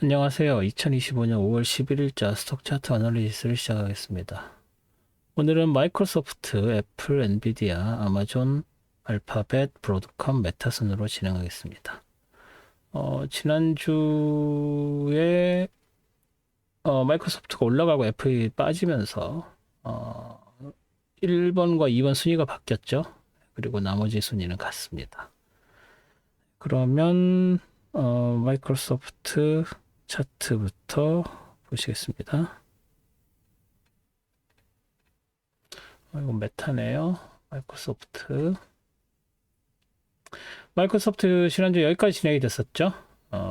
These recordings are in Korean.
안녕하세요. 2025년 5월 11일자 스톡 차트 어널리시스를 시작하겠습니다. 오늘은 마이크로소프트, 애플, 엔비디아, 아마존, 알파벳, 브로드컴, 메타 순으로 진행하겠습니다. 지난주에 마이크로소프트가 올라가고 애플이 빠지면서 1번과 2번 순위가 바뀌었죠. 그리고 나머지 순위는 같습니다. 그러면 마이크로소프트 차트부터 보시겠습니다. 이건 메타네요. 마이크로소프트 지난주 여기까지 진행이 됐었죠.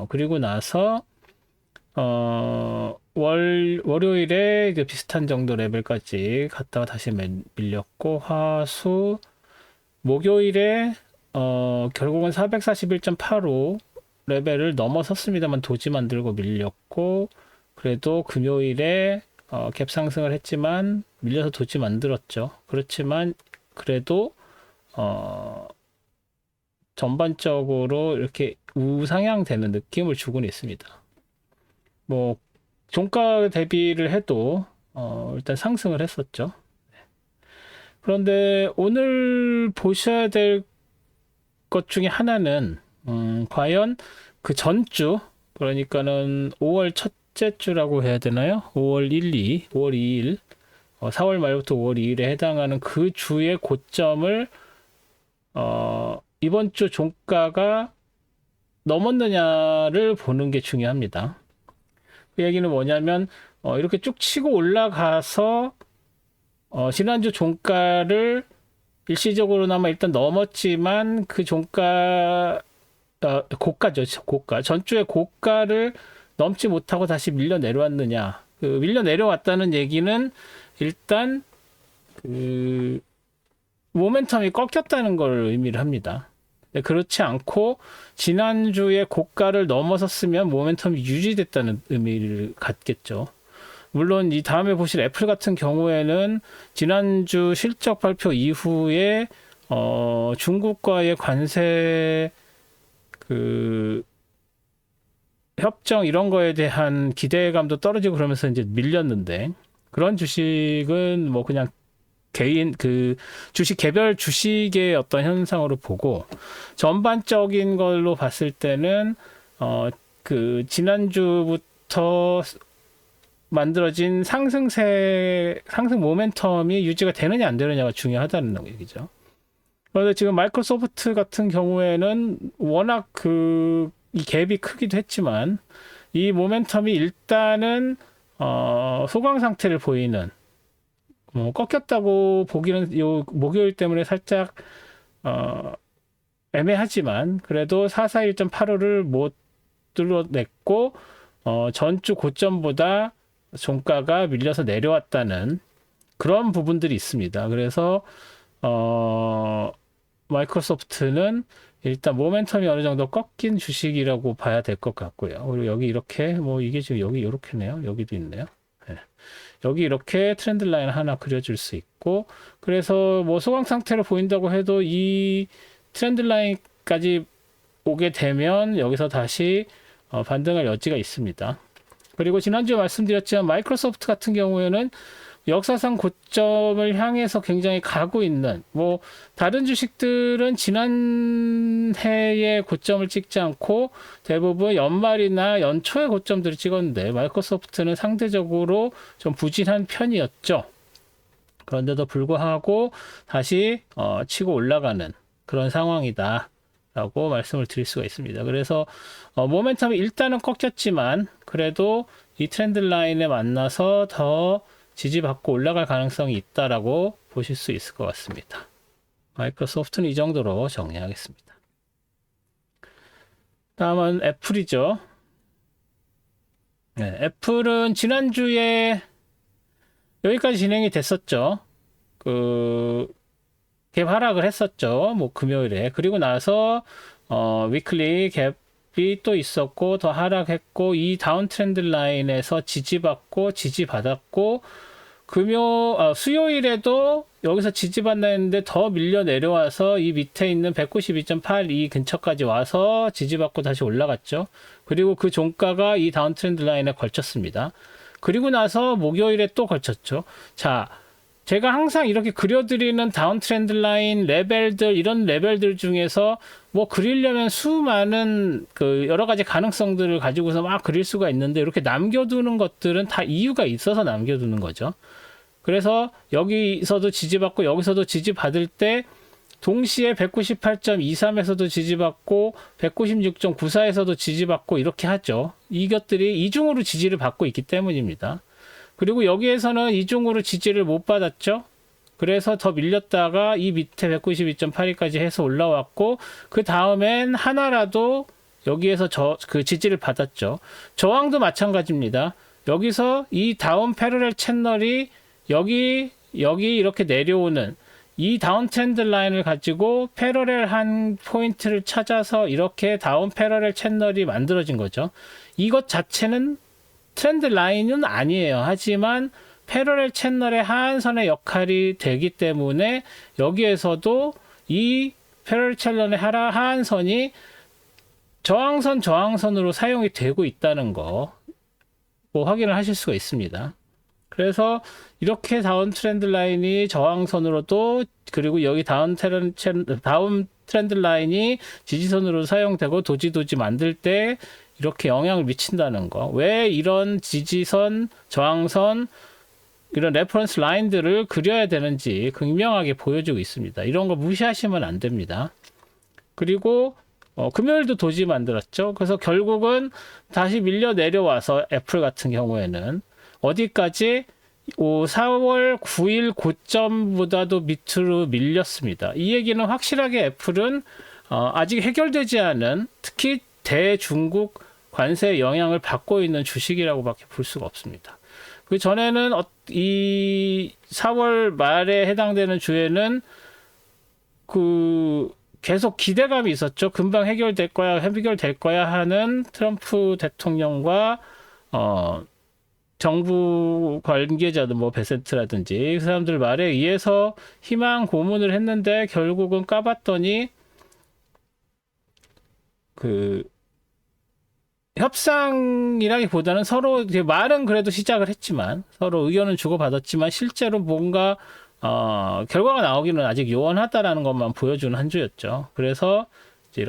그리고 나서 월요일에 이제 비슷한 정도 레벨까지 갔다가 다시 밀렸고, 화수 목요일에 결국은 441.85 레벨을 넘어섰습니다만 도지 만들고 밀렸고, 그래도 금요일에 갭 상승을 했지만 밀려서 도지 만들었죠. 그렇지만 그래도 전반적으로 이렇게 우상향되는 느낌을 주고는 있습니다. 뭐 종가 대비를 해도 일단 상승을 했었죠. 그런데 오늘 보셔야 될 것 중에 하나는 과연 그 전주, 그러니까는 5월 첫째 주라고 해야 되나요? 5월 2일, 4월 말부터 5월 2일에 해당하는 그 주의 고점을 이번 주 종가가 넘었느냐를 보는 게 중요합니다. 그 얘기는 뭐냐면 이렇게 쭉 치고 올라가서 지난주 종가를 일시적으로나마 일단 넘었지만 그 종가 고가죠. 고가. 전주의 고가를 넘지 못하고 다시 밀려 내려왔느냐. 그 밀려 내려왔다는 얘기는 일단 그 모멘텀이 꺾였다는 걸 의미를 합니다. 그렇지 않고 지난주에 고가를 넘어섰으면 모멘텀이 유지됐다는 의미를 갖겠죠. 물론 이 다음에 보실 애플 같은 경우에는 지난주 실적 발표 이후에 중국과의 관세 그 협정 이런 거에 대한 기대감도 떨어지고 그러면서 이제 밀렸는데, 그런 주식은 뭐 그냥 개인 그 주식 개별 주식의 어떤 현상으로 보고, 전반적인 걸로 봤을 때는 그 지난주부터 만들어진 상승 모멘텀이 유지가 되느냐 안 되느냐가 중요하다는 얘기죠. 그런데 지금 마이크로소프트 같은 경우에는 워낙 이 갭이 크기도 했지만 이 모멘텀이 일단은 소강 상태를 보이는, 꺾였다고 보기는 요 목요일 때문에 살짝 애매하지만 그래도 441.85를 못 뚫어냈고 전주 고점보다 종가가 밀려서 내려왔다는 그런 부분들이 있습니다. 그래서 마이크로소프트는 일단 모멘텀이 어느 정도 꺾인 주식이라고 봐야 될 것 같고요. 그리고 여기 이렇게 이게 지금 여기 이렇게네요. 여기도 있네요. 네. 여기 이렇게 트렌드 라인 하나 그려줄 수 있고, 그래서 소강 상태로 보인다고 해도 이 트렌드 라인까지 오게 되면 여기서 다시 반등할 여지가 있습니다. 그리고 지난주에 말씀드렸지만 마이크로소프트 같은 경우에는 역사상 고점을 향해서 굉장히 가고 있는, 다른 주식들은 지난해에 고점을 찍지 않고 대부분 연말이나 연초에 고점들을 찍었는데 마이크로소프트는 상대적으로 좀 부진한 편이었죠. 그런데도 불구하고 다시 치고 올라가는 그런 상황이다 라고 말씀을 드릴 수가 있습니다. 그래서 모멘텀이 일단은 꺾였지만 그래도 이 트렌드 라인에 만나서 더 지지받고 올라갈 가능성이 있다라고 보실 수 있을 것 같습니다. 마이크로소프트는 이 정도로 정리하겠습니다. 다음은 애플이죠. 네, 애플은 지난주에 여기까지 진행이 됐었죠. 갭 하락을 했었죠. 금요일에. 그리고 나서 위클리 갭이 또 있었고 더 하락했고, 이 다운 트렌드 라인에서 지지받고 지지받았고, 수요일에도 여기서 지지받나 했는데 더 밀려 내려와서 이 밑에 있는 192.82 근처까지 와서 지지받고 다시 올라갔죠. 그리고 그 종가가 이 다운 트렌드 라인에 걸쳤습니다. 그리고 나서 목요일에 또 걸쳤죠. 자, 제가 항상 이렇게 그려드리는 다운 트렌드 라인 레벨들, 이런 레벨들 중에서 뭐 그리려면 수많은 그 여러 가지 가능성들을 가지고서 막 그릴 수가 있는데, 이렇게 남겨두는 것들은 다 이유가 있어서 남겨두는 거죠. 그래서 여기서도 지지받고 여기서도 지지받을 때 동시에 198.23에서도 지지받고 196.94에서도 지지받고 이렇게 하죠. 이것들이 이중으로 지지를 받고 있기 때문입니다. 그리고 여기에서는 이중으로 지지를 못 받았죠. 그래서 더 밀렸다가 이 밑에 192.82까지 해서 올라왔고, 그 다음엔 하나라도 여기에서 그 지지를 받았죠. 저항도 마찬가지입니다. 여기서 이 다운 패러렐 채널이 여기 이렇게 내려오는 이 다운 트렌드 라인을 가지고 패러렐한 포인트를 찾아서 이렇게 다운 패러렐 채널이 만들어진 거죠. 이것 자체는 트렌드 라인은 아니에요. 하지만 패러렐 채널의 하한선의 역할이 되기 때문에 여기에서도 이 패러렐 채널의 하한선이 저항선으로 사용이 되고 있다는 거 뭐 확인을 하실 수가 있습니다. 그래서 이렇게 다운 트렌드 라인이 저항선으로도, 그리고 여기 다운 트렌드 라인이 지지선으로 사용되고 도지 만들 때 이렇게 영향을 미친다는 거. 왜 이런 지지선, 저항선, 이런 레퍼런스 라인들을 그려야 되는지 극명하게 보여주고 있습니다. 이런 거 무시하시면 안 됩니다. 그리고 금요일도 도지 만들었죠. 그래서 결국은 다시 밀려 내려와서 애플 같은 경우에는 어디까지 4월 9일 고점보다도 밑으로 밀렸습니다. 이 얘기는 확실하게 애플은 아직 해결되지 않은, 특히 대중국 관세의 영향을 받고 있는 주식이라고밖에 볼 수가 없습니다. 그 전에는 이 4월 말에 해당되는 주에는 계속 기대감이 있었죠. 금방 해결될 거야 하는 트럼프 대통령과 정부 관계자들, 뭐 베센트라든지 그 사람들 말에 의해서 희망 고문을 했는데, 결국은 까봤더니 협상이라기보다는 서로 말은 그래도 시작을 했지만, 서로 의견은 주고받았지만 실제로 뭔가 결과가 나오기는 아직 요원하다라는 것만 보여주는 한 주였죠. 그래서 이제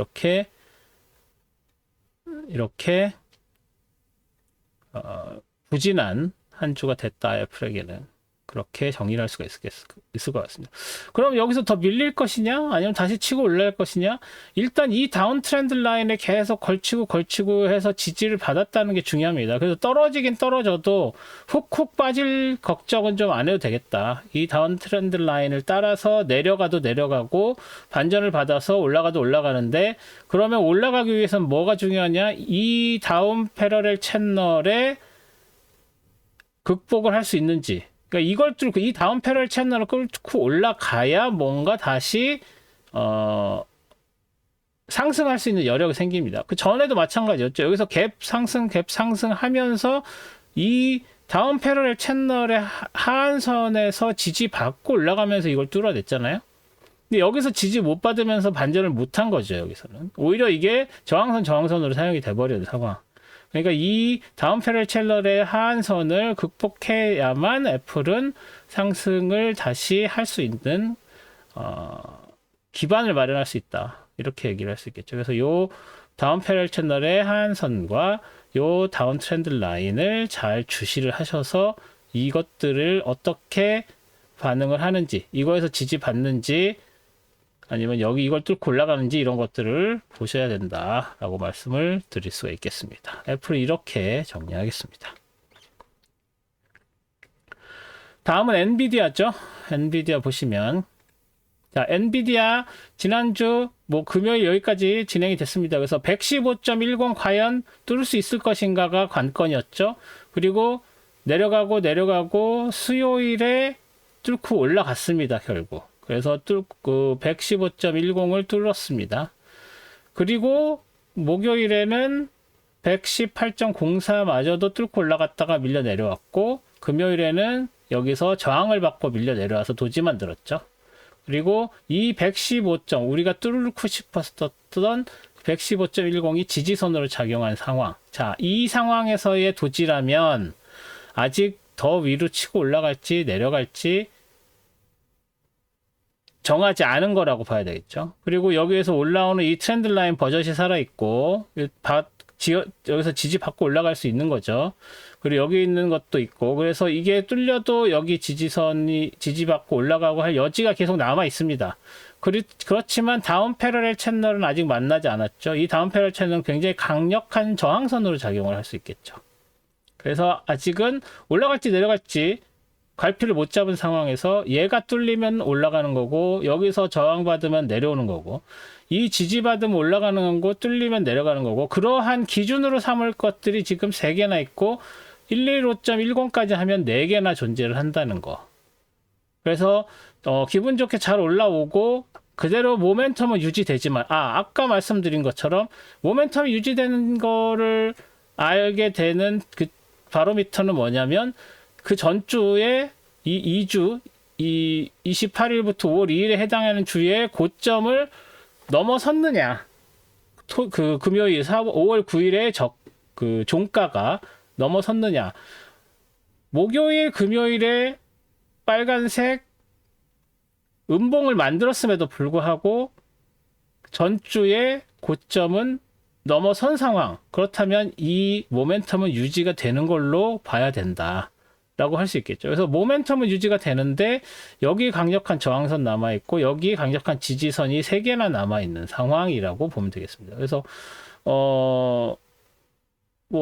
이렇게 부진한 한 주가 됐다, 애플에게는. 그렇게 정리를 할 수가 있을 것 같습니다. 그럼 여기서 더 밀릴 것이냐, 아니면 다시 치고 올라갈 것이냐? 일단 이 다운 트렌드 라인에 계속 걸치고 해서 지지를 받았다는 게 중요합니다. 그래서 떨어지긴 떨어져도 훅훅 빠질 걱정은 좀 안 해도 되겠다. 이 다운 트렌드 라인을 따라서 내려가도 내려가고 반전을 받아서 올라가도 올라가는데, 그러면 올라가기 위해서는 뭐가 중요하냐? 이 다운 패러렐 채널에 극복을 할 수 있는지. 그러니까 이걸 뚫고 이 다운 패러렐 채널을 뚫고 올라가야 뭔가 다시 상승할 수 있는 여력이 생깁니다. 그 전에도 마찬가지였죠. 여기서 갭 상승 하면서 이 다운 패러렐 채널의 하한선에서 지지받고 올라가면서 이걸 뚫어냈잖아요. 근데 여기서 지지 못 받으면서 반전을 못한 거죠. 여기서는 오히려 이게 저항선으로 사용이 돼버려요, 상황. 그러니까 이 다운 패러렐 채널의 하한선을 극복해야만 애플은 상승을 다시 할 수 있는 기반을 마련할 수 있다, 이렇게 얘기를 할 수 있겠죠. 그래서 요 다운 패러렐 채널의 하한선과 요 다운 트렌드 라인을 잘 주시를 하셔서 이것들을 어떻게 반응을 하는지, 이거에서 지지받는지 아니면 여기 이걸 뚫고 올라가는지, 이런 것들을 보셔야 된다라고 말씀을 드릴 수가 있겠습니다. 애플은 이렇게 정리하겠습니다. 다음은 엔비디아죠. 엔비디아 보시면, 자, 엔비디아 지난주 금요일 여기까지 진행이 됐습니다. 그래서 115.10 과연 뚫을 수 있을 것인가가 관건이었죠. 그리고 내려가고 수요일에 뚫고 올라갔습니다, 결국. 그래서 115.10을 뚫었습니다. 그리고 목요일에는 118.04마저도 뚫고 올라갔다가 밀려 내려왔고, 금요일에는 여기서 저항을 받고 밀려 내려와서 도지 만들었죠. 그리고 이 115점, 우리가 뚫고 싶었던 115.10이 지지선으로 작용한 상황. 자, 이 상황에서의 도지라면 아직 더 위로 치고 올라갈지 내려갈지 정하지 않은 거라고 봐야 되겠죠. 그리고 여기에서 올라오는 이 트렌드 라인 버젓이 살아있고, 여기서 지지받고 올라갈 수 있는 거죠. 그리고 여기 있는 것도 있고, 그래서 이게 뚫려도 여기 지지선이 지지받고 올라가고 할 여지가 계속 남아 있습니다. 그렇지만 다운 패러렐 채널은 아직 만나지 않았죠. 이 다운 패러렐 채널은 굉장히 강력한 저항선으로 작용을 할 수 있겠죠. 그래서 아직은 올라갈지 내려갈지 갈피를 못 잡은 상황에서 얘가 뚫리면 올라가는 거고, 여기서 저항받으면 내려오는 거고, 이 지지받으면 올라가는 거고, 뚫리면 내려가는 거고, 그러한 기준으로 삼을 것들이 지금 3개나 있고 115.10까지 하면 4개나 존재를 한다는 거. 그래서 기분 좋게 잘 올라오고 그대로 모멘텀은 유지되지만, 아까 말씀드린 것처럼 모멘텀이 유지되는 거를 알게 되는 그 바로미터는 뭐냐면, 그 전주에 이 2주, 이 28일부터 5월 2일에 해당하는 주의 고점을 넘어섰느냐, 그 금요일 5월 9일에 그 종가가 넘어섰느냐, 목요일, 금요일에 빨간색 음봉을 만들었음에도 불구하고 전주의 고점은 넘어선 상황. 그렇다면 이 모멘텀은 유지가 되는 걸로 봐야 된다 라고 할 수 있겠죠. 그래서 모멘텀은 유지가 되는데 여기 강력한 저항선 남아있고 여기 강력한 지지선이 3개나 남아있는 상황이라고 보면 되겠습니다. 그래서 뭐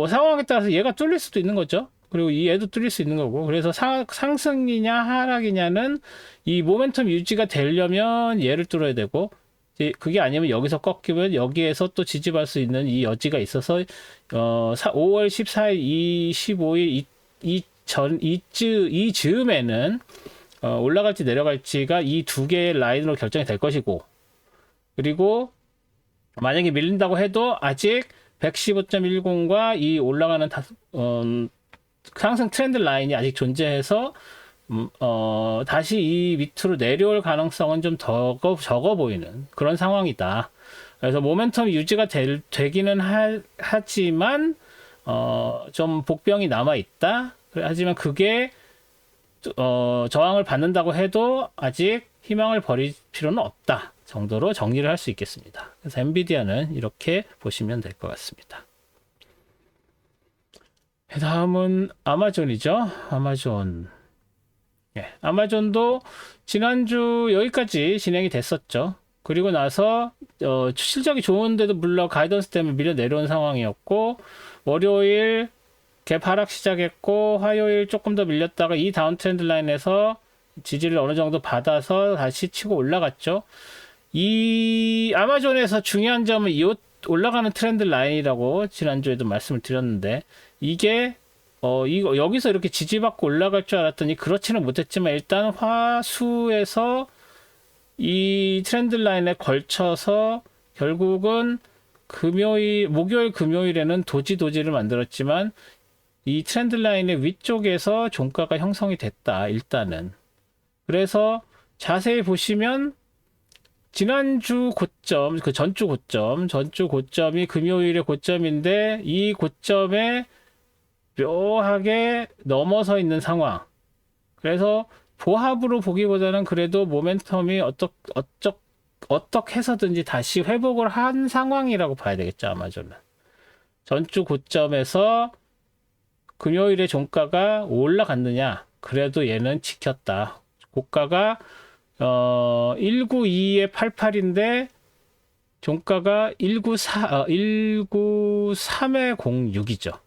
상황에 따라서 얘가 뚫릴 수도 있는 거죠. 그리고 얘도 뚫릴 수 있는 거고, 그래서 상승이냐 하락이냐는 이 모멘텀 유지가 되려면 얘를 뚫어야 되고, 그게 아니면 여기서 꺾이면 여기에서 또 지지받을 수 있는 이 여지가 있어서 5월 14일, 25일 이 즈음에는 올라갈지 내려갈지가 이 2개의 라인으로 결정이 될 것이고, 그리고 만약에 밀린다고 해도 아직 115.10과 이 올라가는 상승 트렌드 라인이 아직 존재해서 다시 이 밑으로 내려올 가능성은 좀 적어 보이는 그런 상황이다. 그래서 모멘텀 유지가 되기는 하지만 좀 복병이 남아 있다. 하지만 그게 저항을 받는다고 해도 아직 희망을 버릴 필요는 없다 정도로 정리를 할 수 있겠습니다. 그래서 엔비디아는 이렇게 보시면 될 것 같습니다. 다음은 아마존이죠. 아마존. 아마존도 지난주 여기까지 진행이 됐었죠. 그리고 나서 실적이 좋은데도 물론 가이던스 때문에 밀려 내려온 상황이었고, 월요일 갭 하락 시작했고, 화요일 조금 더 밀렸다가 이 다운 트렌드 라인에서 지지를 어느 정도 받아서 다시 치고 올라갔죠. 이 아마존에서 중요한 점은 이 올라가는 트렌드 라인이라고 지난주에도 말씀을 드렸는데, 이게 여기서 이렇게 지지받고 올라갈 줄 알았더니 그렇지는 못했지만, 일단 화수에서 이 트렌드 라인에 걸쳐서 결국은 목요일 금요일에는 도지를 만들었지만 이 트렌드 라인의 위쪽에서 종가가 형성이 됐다 일단은. 그래서 자세히 보시면 지난주 고점, 그 전주 고점이 금요일의 고점인데 이 고점에 묘하게 넘어서 있는 상황. 그래서 보합으로 보기보다는 그래도 모멘텀이 어떻게 해서든지 다시 회복을 한 상황이라고 봐야 되겠죠, 아마존은. 전주 고점에서 금요일에 종가가 올라갔느냐? 그래도 얘는 지켰다. 고가가 192에 88인데 종가가 193에 06이죠.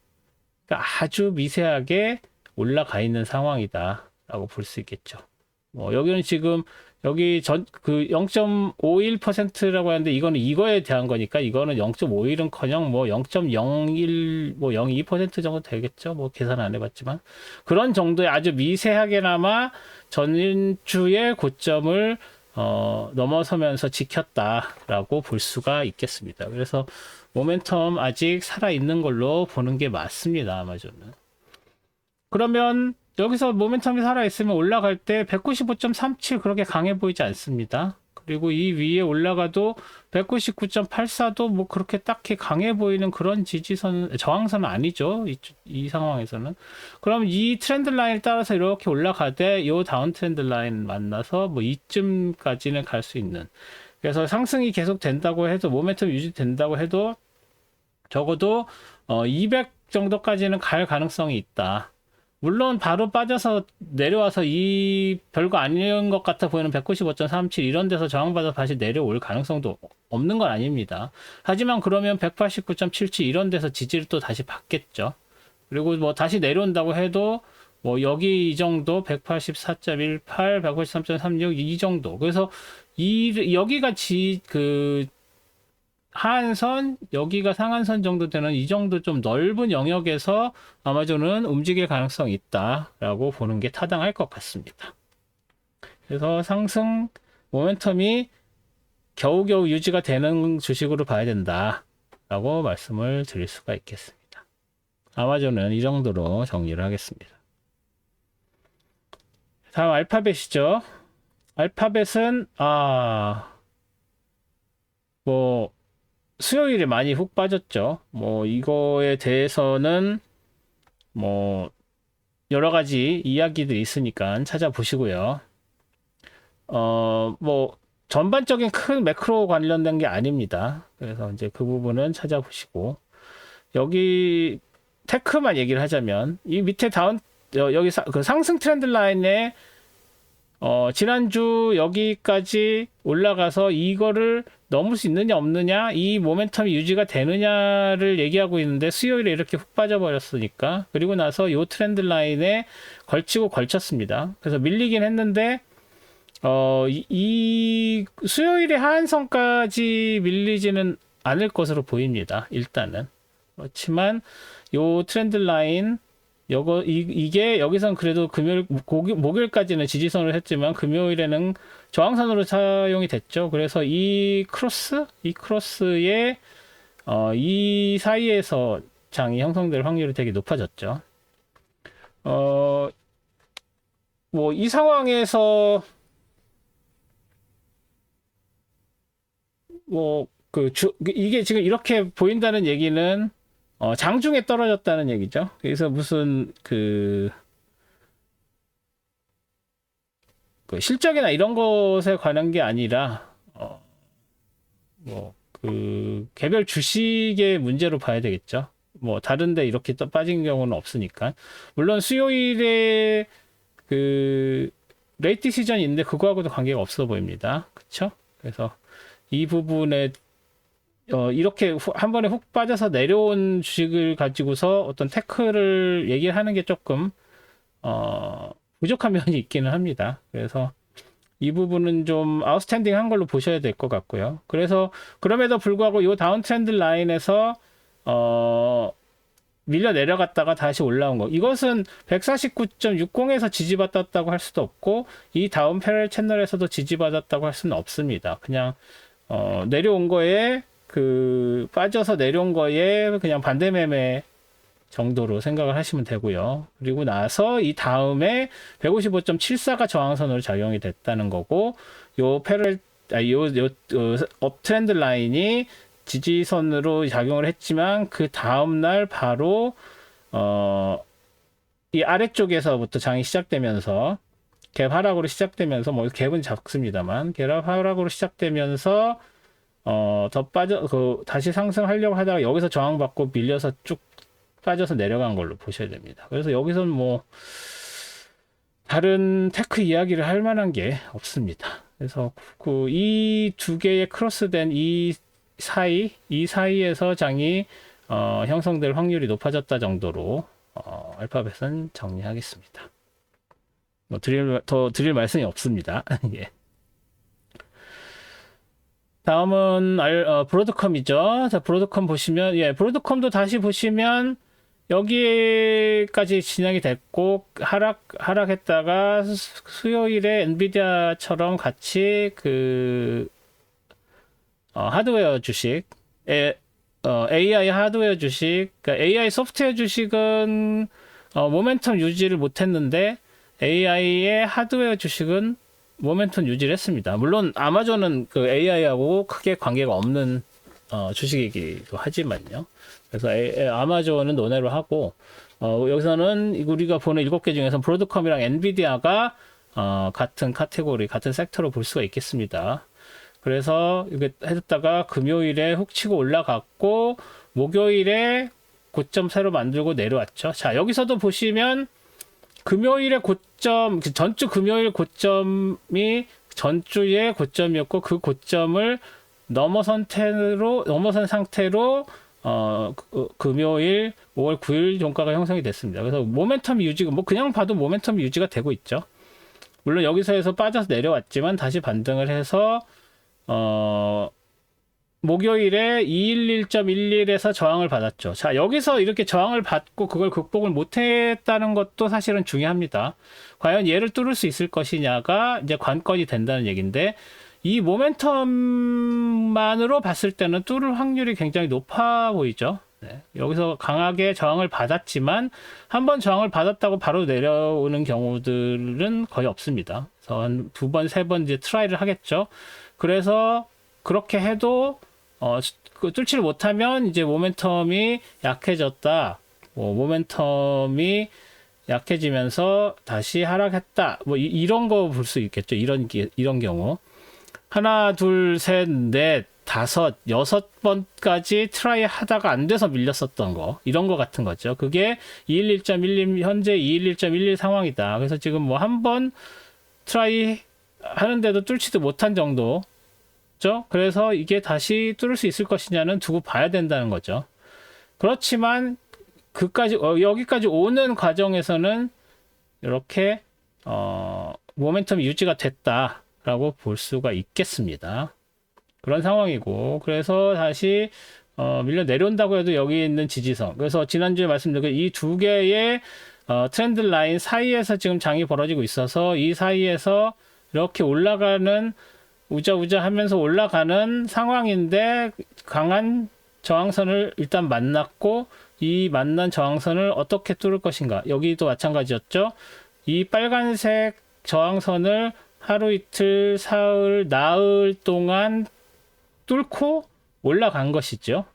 그러니까 아주 미세하게 올라가 있는 상황이다 라고 볼 수 있겠죠. 여기는 지금 여기 그 0.51%라고 하는데 이거는 이거에 대한 거니까 이거는 0.51은커녕 0.01 0.02% 정도 되겠죠. 계산 안 해봤지만 그런 정도의 아주 미세하게나마 전주의 고점을 넘어서면서 지켰다라고 볼 수가 있겠습니다. 그래서 모멘텀 아직 살아 있는 걸로 보는 게 맞습니다. 아마존은. 그러면 여기서 모멘텀이 살아있으면 올라갈 때 195.37 그렇게 강해 보이지 않습니다. 그리고 이 위에 올라가도 199.84도 뭐 그렇게 딱히 강해 보이는 그런 지지선, 저항선은 아니죠. 이 상황에서는. 그럼 이 트렌드 라인을 따라서 이렇게 올라가되 이 다운 트렌드 라인 만나서 뭐 이쯤까지는 갈 수 있는. 그래서 상승이 계속 된다고 해도, 모멘텀 유지된다고 해도 적어도 200 정도까지는 갈 가능성이 있다. 물론 바로 빠져서 내려와서 이 별거 아닌 것 같아 보이는 195.37 이런 데서 저항받아서 다시 내려올 가능성도 없는 건 아닙니다. 하지만 그러면 189.77 이런 데서 지지를 또 다시 받겠죠. 그리고 뭐 다시 내려온다고 해도 뭐 여기 이 정도 184.18, 183.36 이 정도. 그래서 여기가 하한선, 여기가 상한선 정도 되는 이 정도 좀 넓은 영역에서 아마존은 움직일 가능성이 있다라고 보는 게 타당할 것 같습니다. 그래서 상승 모멘텀이 겨우겨우 유지가 되는 주식으로 봐야 된다라고 말씀을 드릴 수가 있겠습니다. 아마존은 이 정도로 정리를 하겠습니다. 다음 알파벳이죠. 알파벳은 뭐 수요일에 많이 훅 빠졌죠. 뭐 이거에 대해서는 뭐 여러 가지 이야기들이 있으니까 찾아보시고요. 뭐 전반적인 큰 매크로 관련된 게 아닙니다. 그래서 이제 그 부분은 찾아보시고, 여기 테크만 얘기를 하자면 이 밑에 여기 그 상승 트렌드 라인에 지난주 여기까지 올라가서 이거를 넘을 수 있느냐 없느냐, 이 모멘텀이 유지가 되느냐를 얘기하고 있는데 수요일에 이렇게 훅 빠져버렸으니까, 그리고 나서 이 트렌드 라인에 걸쳤습니다. 그래서 밀리긴 했는데 이 수요일에 하한선까지 밀리지는 않을 것으로 보입니다. 일단은. 그렇지만 이 트렌드 라인 이게 여기선 그래도 목요일까지는 지지선을 했지만 금요일에는 저항선으로 사용이 됐죠. 그래서 이 크로스의 이 사이에서 장이 형성될 확률이 되게 높아졌죠. 뭐 이 상황에서 이게 지금 이렇게 보인다는 얘기는 장중에 떨어졌다는 얘기죠. 그래서 무슨 그 실적이나 이런 것에 관한 게 아니라 개별 주식의 문제로 봐야 되겠죠. 뭐 다른데 이렇게 또 빠진 경우는 없으니까. 물론 수요일에 그 레이트 시전이 있는데 그거하고도 관계가 없어 보입니다. 그렇죠? 그래서 이 부분에 이렇게 한 번에 훅 빠져서 내려온 주식을 가지고서 어떤 태클을 얘기를 하는 게 조금 부족한 면이 있기는 합니다. 그래서 이 부분은 좀 아웃스탠딩 한 걸로 보셔야 될 것 같고요. 그래서 그럼에도 불구하고 이 다운 트렌드 라인에서 밀려 내려갔다가 다시 올라온 거, 이것은 149.60에서 지지받았다고 할 수도 없고 이 다운 패럴 채널에서도 지지받았다고 할 수는 없습니다. 그냥 내려온 거에 빠져서 내려온 거에 그냥 반대 매매 정도로 생각을 하시면 되고요. 그리고 나서 이 다음에 155.74가 저항선으로 작용이 됐다는 거고, 요 업트렌드 라인이 지지선으로 작용을 했지만 그 다음날 바로 이 아래쪽에서부터 장이 시작되면서 갭 하락으로 시작되면서, 뭐 갭은 작습니다만 갭 하락으로 시작되면서 더 다시 상승하려고 하다가 여기서 저항받고 밀려서 쭉 빠져서 내려간 걸로 보셔야 됩니다. 그래서 여기서는 뭐 다른 테크 이야기를 할 만한 게 없습니다. 그래서 이 두 개의 크로스된 이 사이에서 장이 형성될 확률이 높아졌다 정도로 알파벳은 정리하겠습니다. 뭐 더 드릴 말씀이 없습니다. 예. 다음은 브로드컴이죠. 자, 브로드컴 보시면, 브로드컴도 다시 보시면 여기까지 진행이 됐고 하락했다가 수요일에 엔비디아처럼 같이 하드웨어 주식, AI 하드웨어 주식, 그러니까 AI 소프트웨어 주식은 모멘텀 유지를 못했는데 AI의 하드웨어 주식은 모멘텀 유지를 했습니다. 물론 아마존은 그 AI하고 크게 관계가 없는 주식이기도 하지만요. 그래서 아마존은 논외로 하고 여기서는 우리가 보는 7개 중에서 브로드컴이랑 엔비디아가 같은 카테고리, 같은 섹터로 볼 수가 있겠습니다. 그래서 이게 했다가 금요일에 훅 치고 올라갔고 목요일에 고점 새로 만들고 내려왔죠. 자, 여기서도 보시면 금요일의 고점, 전주 금요일 고점이 전주의 고점이었고 그 고점을 넘어선 상태로 금요일 5월 9일 종가가 형성이 됐습니다. 그래서 모멘텀 유지가 뭐 그냥 봐도 모멘텀 유지가 되고 있죠. 물론 여기서 해서 빠져서 내려왔지만 다시 반등을 해서 목요일에 211.11에서 저항을 받았죠. 자, 여기서 이렇게 저항을 받고 그걸 극복을 못했다는 것도 사실은 중요합니다. 과연 얘를 뚫을 수 있을 것이냐가 이제 관건이 된다는 얘기인데 이 모멘텀만으로 봤을 때는 뚫을 확률이 굉장히 높아 보이죠. 네, 여기서 강하게 저항을 받았지만 한번 저항을 받았다고 바로 내려오는 경우들은 거의 없습니다. 그래서 한 2번, 3번 이제 트라이를 하겠죠. 그래서 그렇게 해도 뚫지를 못하면 이제 모멘텀이 약해졌다. 모멘텀이 약해지면서 다시 하락했다. 뭐 이런 거 볼 수 있겠죠. 이런 경우. 하나, 둘, 셋, 넷, 다섯, 6번까지 트라이 하다가 안 돼서 밀렸었던 거. 이런 거 같은 거죠. 그게 211.11, 현재 211.11 상황이다. 그래서 지금 뭐 한 번 트라이 하는데도 뚫지도 못한 정도. 그래서 이게 다시 뚫을 수 있을 것이냐는 두고 봐야 된다는 거죠. 그렇지만 여기까지 오는 과정에서는 이렇게 모멘텀이 유지가 됐다라고 볼 수가 있겠습니다. 그런 상황이고 그래서 다시 밀려 내려온다고 해도 여기 있는 지지선, 그래서 지난주에 말씀드린 이 두 개의 트렌드 라인 사이에서 지금 장이 벌어지고 있어서 이 사이에서 이렇게 올라가는 우자우자 하면서 올라가는 상황인데 강한 저항선을 일단 만났고 이 만난 저항선을 어떻게 뚫을 것인가. 여기도 마찬가지였죠. 이 빨간색 저항선을 하루 이틀 사흘 나흘 동안 뚫고 올라간 것이죠.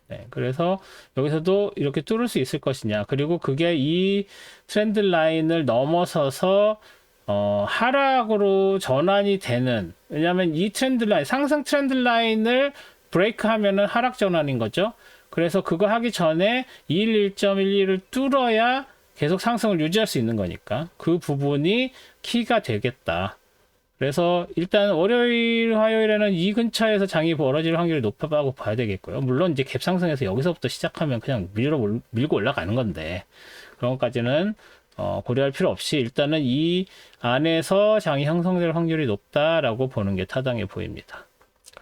네, 그래서 여기서도 이렇게 뚫을 수 있을 것이냐. 그리고 그게 이 트렌드 라인을 넘어서서 하락으로 전환이 되는, 왜냐하면 이 트렌드 라인, 상승 트렌드 라인을 브레이크 하면은 하락 전환인 거죠. 그래서 그거 하기 전에 211.12를 뚫어야 계속 상승을 유지할 수 있는 거니까 그 부분이 키가 되겠다. 그래서 일단 월요일, 화요일에는 이 근처에서 장이 벌어질 확률이 높다고 봐야 되겠고요. 물론 이제 갭상승에서 여기서부터 시작하면 그냥 밀고 올라가는 건데 그런 것까지는 고려할 필요 없이 일단은 이 안에서 장이 형성될 확률이 높다라고 보는 게 타당해 보입니다.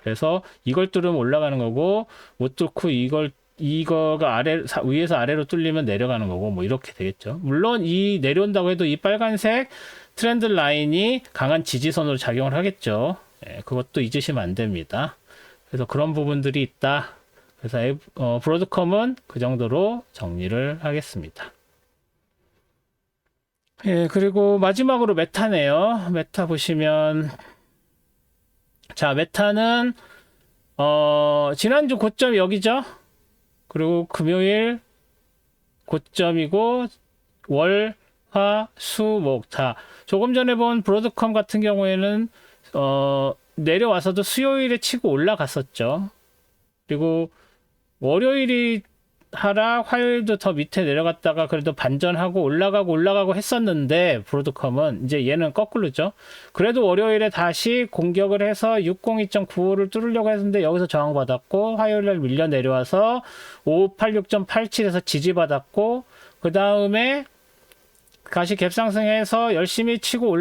그래서 이걸 뚫으면 올라가는 거고 못 뚫고 이거가 위에서 아래로 뚫리면 내려가는 거고 뭐 이렇게 되겠죠. 물론 이 내려온다고 해도 이 빨간색 트렌드 라인이 강한 지지선으로 작용을 하겠죠. 예, 그것도 잊으시면 안 됩니다. 그래서 그런 부분들이 있다. 그래서 브로드컴은 그 정도로 정리를 하겠습니다. 예, 그리고 마지막으로 메타네요. 메타 보시면, 자, 메타는, 지난주 고점이 여기죠? 그리고 금요일 고점이고, 월, 화, 수, 목, 다. 조금 전에 본 브로드컴 같은 경우에는, 내려와서도 수요일에 치고 올라갔었죠. 그리고 월요일이 하락, 화요일도 더 밑에 내려갔다가 그래도 반전하고 올라가고 했었는데 브로드컴은 이제 얘는 거꾸로죠. 그래도 월요일에 다시 공격을 해서 602.95를 뚫으려고 했는데 여기서 저항받았고 화요일날 밀려 내려와서 586.87에서 지지받았고 그 다음에 다시 갭상승해서 열심히 치고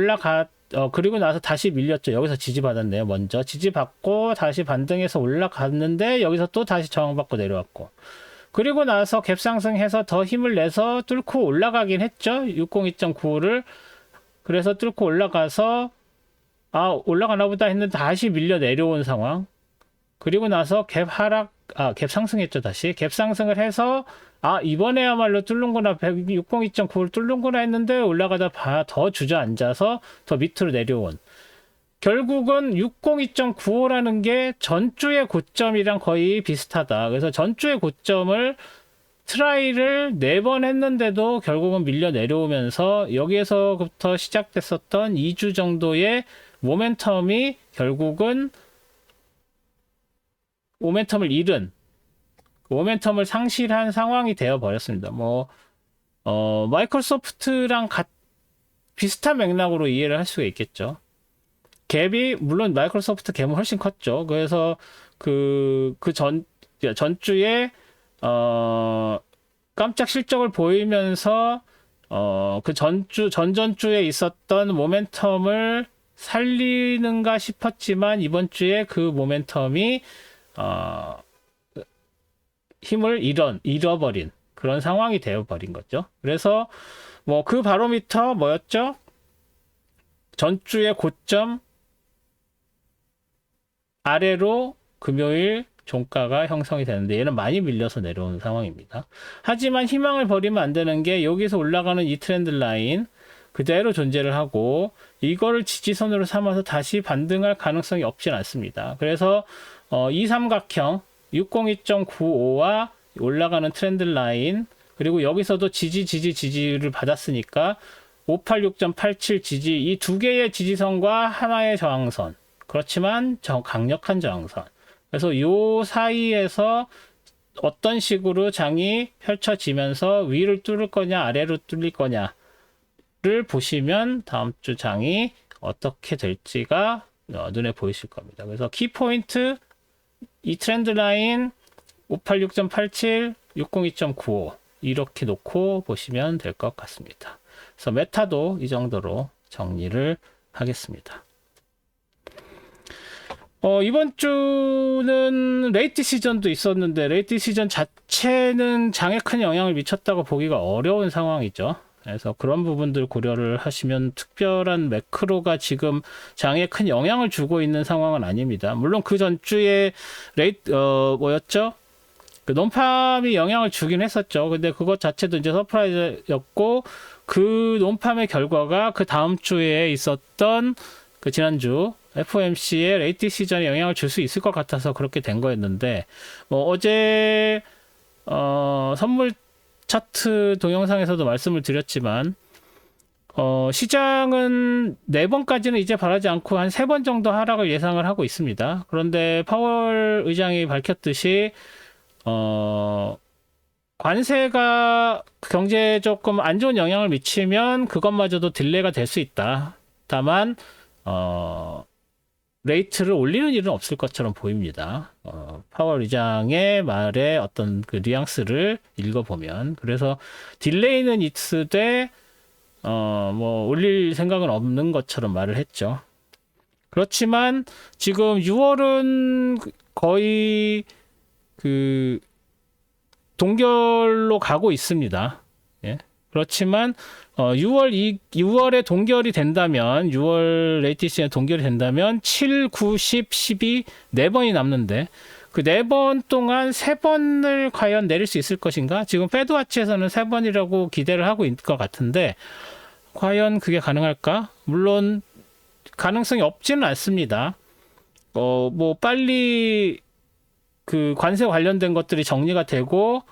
그리고 나서 다시 밀렸죠. 여기서 지지받았네요. 먼저 지지받고 다시 반등해서 올라갔는데 여기서 또 다시 저항받고 내려왔고 그리고 나서 갭상승해서 더 힘을 내서 뚫고 올라가긴 했죠. 602.95를. 그래서 뚫고 올라가서 올라가나 보다 했는데 다시 밀려 내려온 상황. 그리고 나서 갭 하락, 갭 상승했죠. 다시 갭 상승을 해서 이번에야말로 뚫는구나, 602.9를 뚫는구나 했는데 올라가다 더 주저앉아서 더 밑으로 내려온, 결국은 602.95라는 게 전주의 고점이랑 거의 비슷하다. 그래서 전주의 고점을 트라이를 4번 했는데도 결국은 밀려 내려오면서 여기에서부터 시작됐었던 2주 정도의 모멘텀이 결국은 모멘텀을 잃은, 모멘텀을 상실한 상황이 되어 버렸습니다. 마이크로소프트랑 비슷한 맥락으로 이해를 할 수가 있겠죠. 갭이, 물론 마이크로소프트 갭은 훨씬 컸죠. 그래서 전주에 깜짝 실적을 보이면서 전전주에 있었던 모멘텀을 살리는가 싶었지만 이번 주에 그 모멘텀이 힘을 잃어버린 그런 상황이 되어버린 거죠. 그래서 그 바로미터 뭐였죠? 전주의 고점 아래로 금요일 종가가 형성이 되는데 얘는 많이 밀려서 내려오는 상황입니다. 하지만 희망을 버리면 안 되는 게 여기서 올라가는 이 트렌드 라인 그대로 존재를 하고 이거를 지지선으로 삼아서 다시 반등할 가능성이 없진 않습니다. 그래서 이 삼각형 602.95와 올라가는 트렌드 라인, 그리고 여기서도 지지를 받았으니까 586.87 지지, 이 두 개의 지지선과 하나의 저항선, 그렇지만 강력한 저항선. 그래서 요 사이에서 어떤 식으로 장이 펼쳐지면서 위를 뚫을 거냐 아래로 뚫릴 거냐를 보시면 다음 주 장이 어떻게 될지가 눈에 보이실 겁니다. 그래서 키포인트, 이 트렌드 라인 586.87, 602.95 이렇게 놓고 보시면 될 것 같습니다. 그래서 메타도 이 정도로 정리를 하겠습니다. 이번 주는 레이트 시전도 있었는데 레이트 시전 자체는 장에 큰 영향을 미쳤다고 보기가 어려운 상황이죠. 그래서 그런 부분들 고려를 하시면 특별한 매크로가 지금 장에 큰 영향을 주고 있는 상황은 아닙니다. 물론 그 전주에 뭐였죠? 그 논팜이 영향을 주긴 했었죠. 근데 그것 자체도 이제 서프라이즈였고, 그 논팜의 결과가 그 다음 주에 있었던 그 지난주 FOMC의 레이트 시전에 영향을 줄 수 있을 것 같아서 그렇게 된 거였는데, 어제 선물 차트 동영상에서도 말씀을 드렸지만 시장은 4번까지는 이제 바라지 않고 한 3번 정도 하락을 예상을 하고 있습니다. 그런데 파월 의장이 밝혔듯이 관세가 경제에 조금 안 좋은 영향을 미치면 그것마저도 딜레이가 될 수 있다. 다만 레이트를 올리는 일은 없을 것처럼 보입니다. 파월 의장의 말에 어떤 그 뉘앙스를 읽어보면. 그래서 딜레이는 있으되 올릴 생각은 없는 것처럼 말을 했죠. 그렇지만 지금 6월은 거의 그 동결로 가고 있습니다. 예. 그렇지만 6월에 동결이 된다면, 6월 레이트 시즌에 동결이 된다면 7, 9, 10, 12 4번이 남는데 그 4번 동안 3번을 과연 내릴 수 있을 것인가? 지금 패드와치에서는 3번이라고 기대를 하고 있을 것 같은데 과연 그게 가능할까? 물론 가능성이 없지는 않습니다. 빨리 그 관세 관련된 것들이 정리가 되고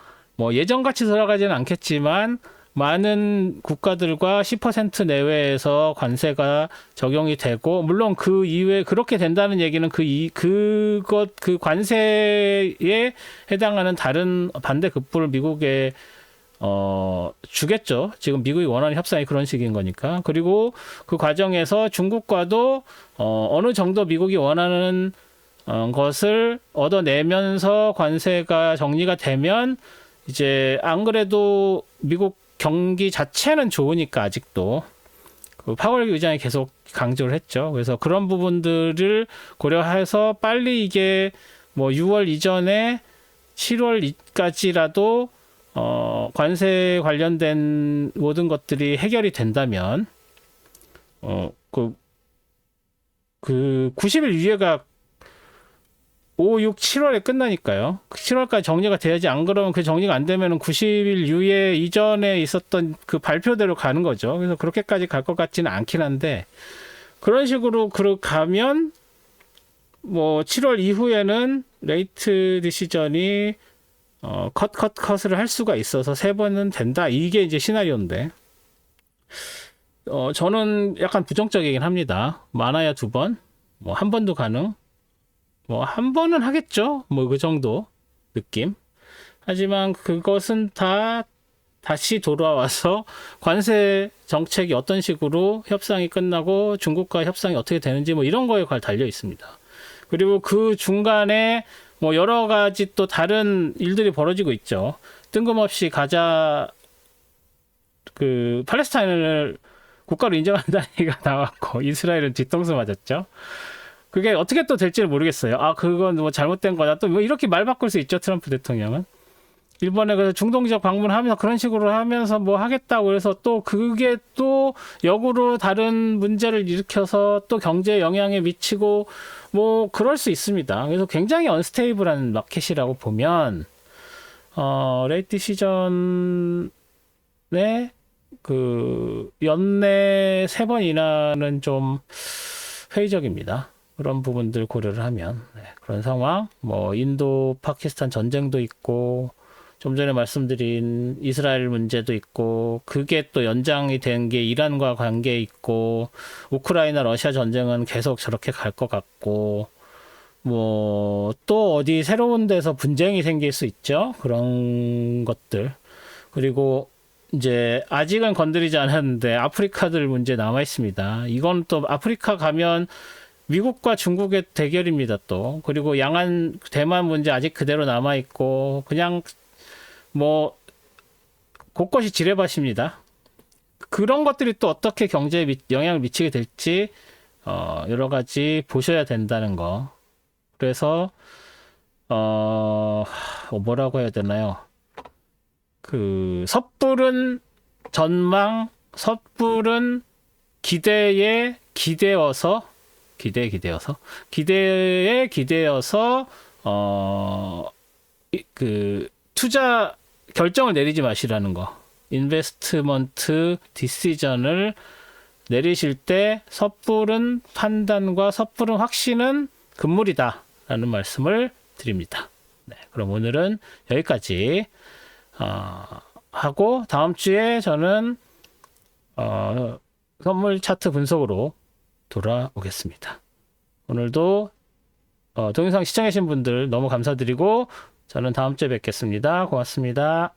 예전같이 돌아가지는 않겠지만 많은 국가들과 10% 내외에서 관세가 적용이 되고, 물론 그 이외 그렇게 된다는 얘기는 그 관세에 해당하는 다른 반대 급부를 미국에 주겠죠. 지금 미국이 원하는 협상이 그런 식인 거니까. 그리고 그 과정에서 중국과도 어느 정도 미국이 원하는 것을 얻어내면서 관세가 정리가 되면 이제 안 그래도 미국 경기 자체는 좋으니까 아직도 그 파월 의장이 계속 강조를 했죠. 그래서 그런 부분들을 고려해서 빨리 이게 6월 이전에 7월까지라도 관세 관련된 모든 것들이 해결이 된다면 그 90일 유예가 5, 6, 7월에 끝나니까요. 7월까지 정리가 돼야지, 안 그러면 그 정리가 안 되면 90일 이후에 이전에 있었던 그 발표대로 가는 거죠. 그래서 그렇게까지 갈 것 같지는 않긴 한데, 그런 식으로 가면 뭐 7월 이후에는 레이트 디시전이 컷을 할 수가 있어서 3번은 된다. 이게 이제 시나리오인데, 저는 약간 부정적이긴 합니다. 많아야 2번, 뭐 1번도 가능. 뭐 한 번은 하겠죠. 뭐 그 정도 느낌. 하지만 그것은 다 다시 돌아와서 관세 정책이 어떤 식으로 협상이 끝나고 중국과 협상이 어떻게 되는지 뭐 이런 거에 달려 있습니다. 그리고 그 중간에 뭐 여러 가지 또 다른 일들이 벌어지고 있죠. 뜬금없이 가자 그 팔레스타인을 국가로 인정한다는 얘기가 나왔고 이스라엘은 뒤통수 맞았죠. 그게 어떻게 또 될지를 모르겠어요. 아, 그건 뭐 잘못된 거다. 또 뭐 이렇게 말 바꿀 수 있죠, 트럼프 대통령은. 일본에 그래서 중동 지역 방문하면서 그런 식으로 하면서 뭐 하겠다고 그래서 또 그게 또 역으로 다른 문제를 일으켜서 또 경제에 영향에 미치고 뭐 그럴 수 있습니다. 그래서 굉장히 언스테이블한 마켓이라고 보면, 레이트 시전에 그 연내 3번 이하는 좀 회의적입니다. 그런 부분들 고려를 하면. 그런 상황, 뭐 인도 파키스탄 전쟁도 있고 좀 전에 말씀드린 이스라엘 문제도 있고, 그게 또 연장이 된 게 이란과 관계 있고, 우크라이나 러시아 전쟁은 계속 저렇게 갈 것 같고, 뭐 또 어디 새로운 데서 분쟁이 생길 수 있죠. 그런 것들. 그리고 이제 아직은 건드리지 않았는데 아프리카들 문제 남아 있습니다. 이건 또 아프리카 가면 미국과 중국의 대결입니다, 또. 그리고 양안, 대만 문제 아직 그대로 남아있고, 그냥 뭐, 곳곳이 지뢰밭입니다. 그런 것들이 또 어떻게 경제에 영향을 미치게 될지, 여러 가지 보셔야 된다는 거. 그래서, 뭐라고 해야 되나요? 그, 섣부른 전망, 섣부른 기대에 기대어서, 그 투자 결정을 내리지 마시라는 거. 인베스트먼트 디시전을 내리실 때 섣부른 판단과 섣부른 확신은 금물이다라는 말씀을 드립니다. 네, 그럼 오늘은 여기까지 하고 다음 주에 저는 선물 차트 분석으로 돌아오겠습니다. 오늘도 동영상 시청해주신 분들 너무 감사드리고 저는 다음 주에 뵙겠습니다. 고맙습니다.